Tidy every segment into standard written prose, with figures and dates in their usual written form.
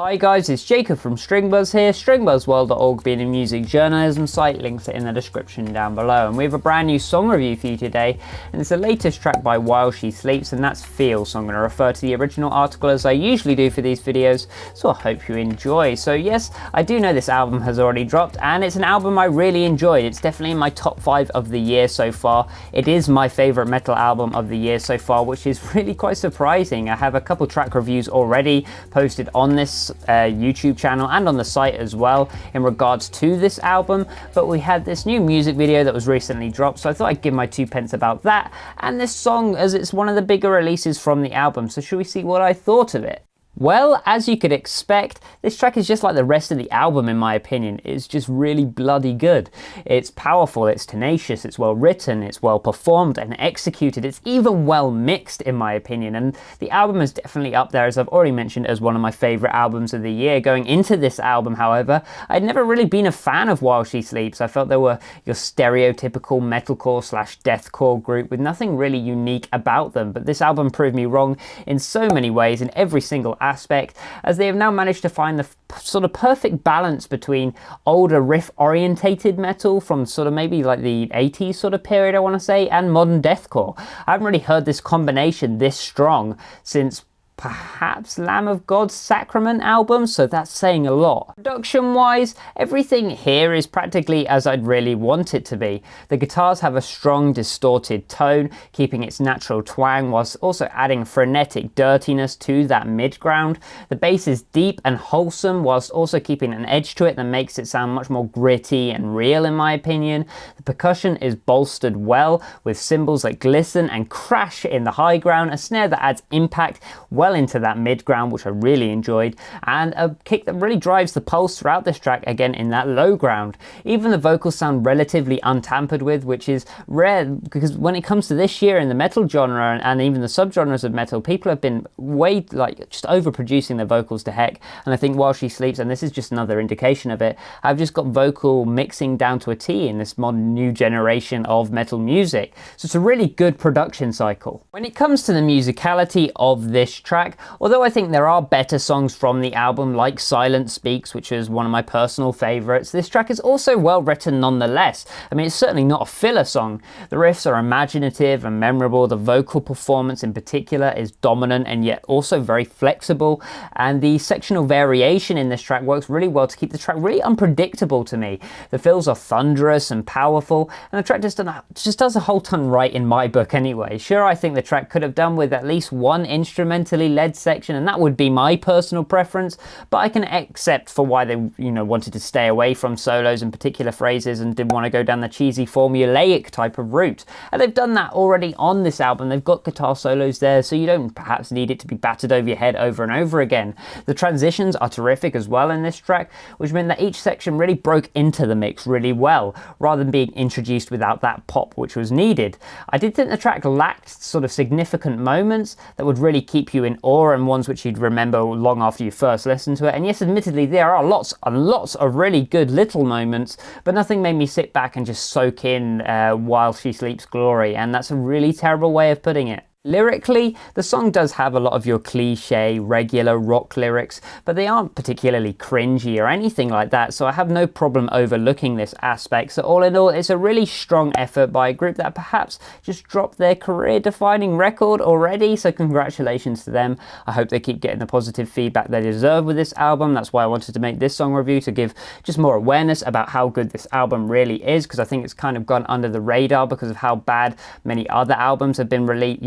Hi guys, it's Jacob from Stringbuzz here, stringbuzzworld.org being a music journalism site, links are in the description down below. And we have a brand new song review for you today, and it's the latest track by While She Sleeps, and that's Feel. So I'm going to refer to the original article as I usually do for these videos, so I hope you enjoy. So yes, I do know this album has already dropped, and it's an album I really enjoyed. It's definitely in my top 5 of the year so far. It is my favourite metal album of the year so far, which is really quite surprising. I have a couple track reviews already posted on this YouTube channel and on the site as well in regards to this album, but we had this new music video that was recently dropped, so I thought I'd give my 2 pence about that and this song, as it's one of the bigger releases from the album. So should we see what I thought of it? Well, as you could expect, this track is just like the rest of the album in my opinion. It's just really bloody good. It's powerful, it's tenacious, it's well written, it's well performed and executed. It's even well mixed in my opinion, and the album is definitely up there, as I've already mentioned, as one of my favourite albums of the year. Going into this album, however, I'd never really been a fan of While She Sleeps. I felt they were your stereotypical metalcore / deathcore group with nothing really unique about them, but this album proved me wrong in so many ways, in every single aspect, as they have now managed to find the sort of perfect balance between older riff orientated metal from sort of maybe like the 80s sort of period, I want to say, and modern deathcore. I haven't really heard this combination this strong since perhaps Lamb of God's Sacrament album, so that's saying a lot. Production wise, everything here is practically as I'd really want it to be. The guitars have a strong distorted tone, keeping its natural twang whilst also adding frenetic dirtiness to that mid-ground. The bass is deep and wholesome whilst also keeping an edge to it that makes it sound much more gritty and real in my opinion. The percussion is bolstered well with cymbals that glisten and crash in the high ground, a snare that adds impact well into that mid ground, which I really enjoyed, and a kick that really drives the pulse throughout this track again in that low ground. Even the vocals sound relatively untampered with, which is rare because when it comes to this year in the metal genre and even the subgenres of metal, people have been way just overproducing their vocals to heck, and I think While She Sleeps, and this is just another indication of it, I've just got vocal mixing down to a T in this modern new generation of metal music. So it's a really good production cycle. When it comes to the musicality of this track, although I think there are better songs from the album like Silence Speaks, which is one of my personal favourites, this track is also well written nonetheless. I mean, it's certainly not a filler song. The riffs are imaginative and memorable, the vocal performance in particular is dominant and yet also very flexible, and the sectional variation in this track works really well to keep the track really unpredictable to me. The fills are thunderous and powerful, and the track just does a whole ton right in my book anyway. Sure, I think the track could have done with at least one instrumentally led section, and that would be my personal preference, but I can accept for why they wanted to stay away from solos in particular phrases and didn't want to go down the cheesy formulaic type of route. And they've done that already on this album. They've got guitar solos there, so you don't perhaps need it to be battered over your head over and over again. The transitions are terrific as well in this track, which meant that each section really broke into the mix really well, rather than being introduced without that pop which was needed. I did think the track lacked sort of significant moments that would really keep you in awe, and ones which you'd remember long after you first listened to it. And yes, admittedly, there are lots and lots of really good little moments, but nothing made me sit back and just soak in While She Sleeps glory, and that's a really terrible way of putting it. Lyrically, the song does have a lot of your cliche, regular rock lyrics, but they aren't particularly cringy or anything like that, so I have no problem overlooking this aspect. So all in all, it's a really strong effort by a group that perhaps just dropped their career-defining record already, so congratulations to them. I hope they keep getting the positive feedback they deserve with this album. That's why I wanted to make this song review, to give just more awareness about how good this album really is, because I think it's kind of gone under the radar because of how bad many other albums have been released,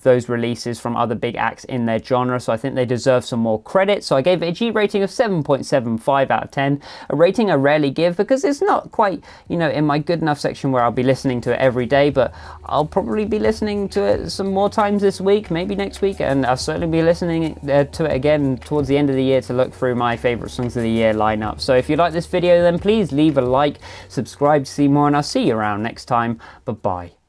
those releases from other big acts in their genre, so I think they deserve some more credit. So I gave it a G rating of 7.75 out of 10, a rating I rarely give because it's not quite, in my good enough section where I'll be listening to it every day, but I'll probably be listening to it some more times this week, maybe next week, and I'll certainly be listening to it again towards the end of the year to look through my favourite songs of the year lineup. So if you like this video, then please leave a like, subscribe to see more, and I'll see you around next time. Bye-bye.